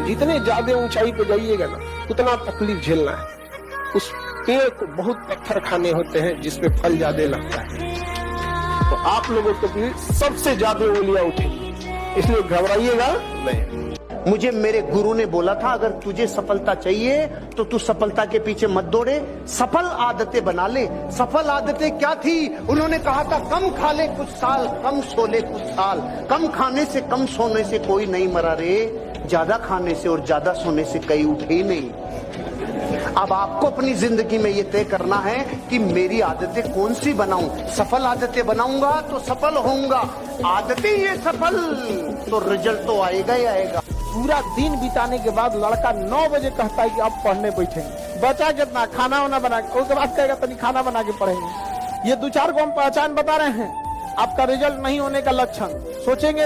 जितने ज्यादा ऊंचाई पे जाइएगा ना उतना तकलीफ झेलना है। उस पेड़ को बहुत पत्थर खाने होते हैं जिसपे फल ज्यादा लगता है। तो आप लोगों को भी सबसे ज्यादा उंगलियां उठेगी, इसलिए घबराइएगा नहीं। मुझे मेरे गुरु ने बोला था, अगर तुझे सफलता चाहिए तो तू सफलता के पीछे मत दौड़े, सफल आदतें बना ले। सफल आदतें क्या थी? उन्होंने कहा था कम खा ले कुछ साल, कम सो ले कुछ साल। कम खाने से कम सोने से कोई नहीं मरा रे, ज्यादा खाने से और ज्यादा सोने से कई उठे ही नहीं। अब आपको अपनी जिंदगी में ये तय करना है कि मेरी आदतें कौन सी बनाऊं। सफल आदतें बनाऊंगा तो सफल होऊंगा, आदतें ये सफल तो रिजल्ट तो आएगा ही आएगा। पूरा दिन बिताने के बाद लड़का 9 बजे कहता है कि अब पढ़ने बैठेंगे। बचा कितना? खाना वाना बना के, उसके बाद कहेगा तनी खाना बना के पढ़ेंगे। ये 2-4 को हम पहचान बता रहे हैं आपका रिजल्ट नहीं होने का लक्षण। सोचेंगे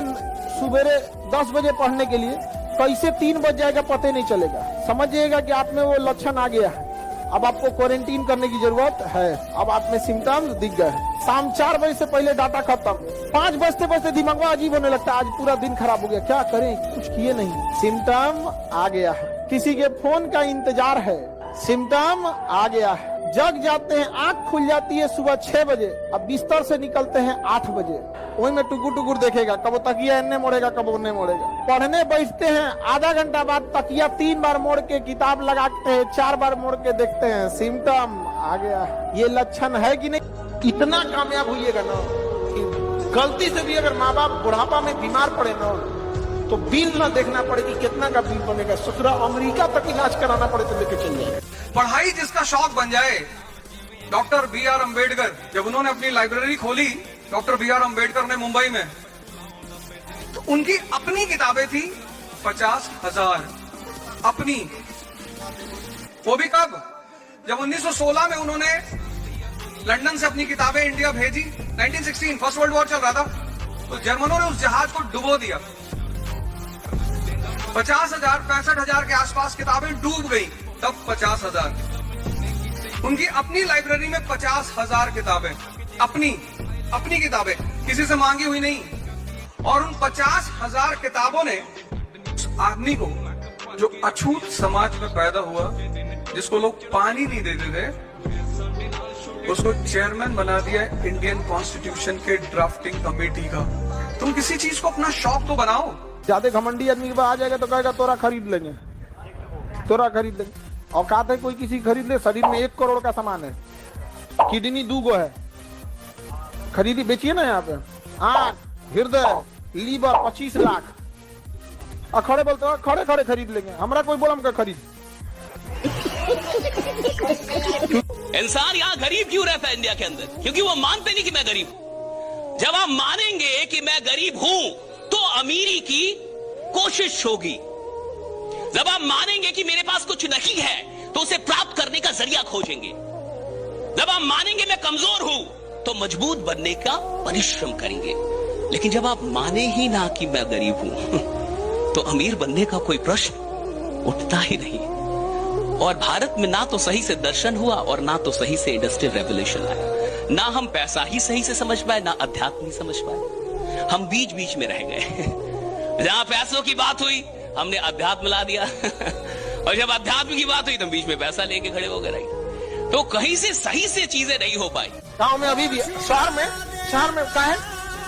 सुबेरे 10 बजे पढ़ने के लिए, कैसे 3 बज जाएगा पता नहीं चलेगा। समझिएगा कि आप में वो लक्षण आ गया है। अब आपको क्वारंटीन करने की जरूरत है। अब आप में सिम्टम्स दिख गए। शाम 4 बजे से पहले डाटा खत्म। 5 बजते बजते दिमाग अजीब होने लगता है, आज पूरा दिन खराब हो गया, क्या करें, कुछ किए नहीं। सिम्टम आ गया है। किसी के फोन का इंतजार है, सिम्टम आ गया है। जग जाते हैं, आंख खुल जाती है सुबह 6 बजे, अब बिस्तर से निकलते हैं 8 बजे। वही में टुकुर टुकुर देखेगा, कब तकिया इन्ने मोड़ेगा, कब उन्ने मोड़ेगा। पढ़ने बैठते हैं, आधा घंटा बाद तकिया 3 बार मोड़ के किताब लगाते हैं, 4 बार मोड़ के देखते हैं, सिम्टम आ गया। ये लक्षण है कि नहीं? इतना कामयाब होइएगा ना कि गलती से भी अगर माँ बाप बुढ़ापा में बीमार पड़े ना तो बिल ना देखना पड़े कि कितना का बिल बनेगा। ससुरा अमेरिका तक इलाज कराना पड़े तो लेके चल जाए। पढ़ाई जिसका शौक बन जाए। Doctor B.R. अम्बेडकर, जब उन्होंने अपनी लाइब्रेरी खोली, डॉक्टर B.R. अम्बेडकर ने मुंबई में, तो उनकी अपनी किताबें थी 50,000 अपनी। वो भी कब? जब 1916 में उन्होंने लंदन से अपनी किताबें इंडिया भेजी। 1916 फर्स्ट वर्ल्ड वॉर चल रहा था, तो जर्मनों ने उस जहाज को डुबो दिया। 50,000 65,000 के आसपास किताबें डूब गई। तब 50,000 उनकी अपनी लाइब्रेरी में 50,000 किताबें, अपनी किताबें, किसी से मांगी हुई नहीं। और उन 50,000 किताबों ने उस आदमी को, जो अछूत समाज में पैदा हुआ, जिसको लोग पानी नहीं देते थे, उसको चेयरमैन बना दिया इंडियन कॉन्स्टिट्यूशन के ड्राफ्टिंग कमेटी का। तुम किसी चीज को अपना शौक तो बनाओ। ज्यादा घमंडी आदमी के पास आ जाएगा तो कहेगा तोरा खरीद लेंगे, तोरा खरीद लेंगे। औकात है कोई किसी खरीद ले? शरीर में 1 करोड़ का सामान है, किडनी 2 गो है, खरीदी बेचिए ना यहाँ पे। आंख, हृदय, लीवर 25 लाख। खड़े बोलते हो खड़े खड़े खरीद लेंगे, हमारा कोई बोला हम खरीद। इंसान यहाँ गरीब क्यों रहता है इंडिया के अंदर? क्योंकि वो मानते नहीं कि मैं गरीब हूं। जब आप मानेंगे कि मैं गरीब हूं तो अमीरी की कोशिश होगी। जब आप मानेंगे कि मेरे पास कुछ नहीं है तो उसे प्राप्त करने का जरिया खोजेंगे। जब आप मानेंगे मैं कमजोर हूं तो मजबूत बनने का परिश्रम करेंगे। लेकिन जब आप माने ही ना कि मैं गरीब हूं तो अमीर बनने का कोई प्रश्न उठता ही नहीं। और भारत में ना तो सही से दर्शन हुआ और ना तो सही से इंडस्ट्रियल रेवोल्यूशन आया। ना हम पैसा ही सही से समझ पाए, ना अध्यात्म ही समझ पाए। हम बीच बीच में रह गए। जहां पैसों की बात हुई हमने अध्यात्म ला दिया और जब अध्यात्म की बात हुई तो बीच में पैसा लेके खड़े हो गए। तो कहीं से सही से चीजें नहीं हो पाई। गांव में अभी भी, शहर में क्या है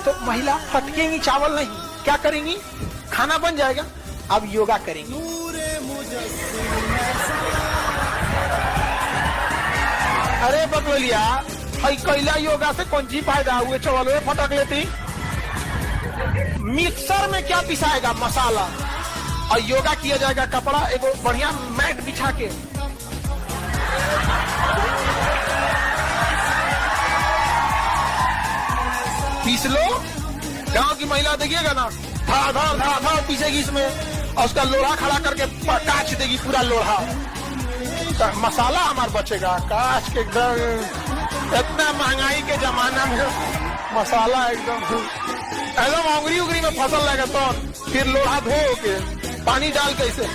तो महिला फटकेंगी चावल नहीं, क्या करेंगी? खाना बन जाएगा, अब योगा करेंगी। अरे बकलोलिया, कैला योगा से कौन सी फायदा हुए? चावल में फटक लेती। मिक्सर में क्या पिसाएगा? मसाला। और योगा किया जाएगा, कपड़ा एक बढ़िया मैट बिछा के। पीस लो। गांव की महिला देखिएगा ना, धा पीसेगी इसमें, और उसका लोढ़ा खड़ा करके काट देगी पूरा लोढ़ा। मसाला हमारा बचेगा काश के। एकदम इतना महंगाई के जमाना में मसाला एकदम उंगली में फसल लगे तो फिर लोढ़ा धो के पानी डाल के इसे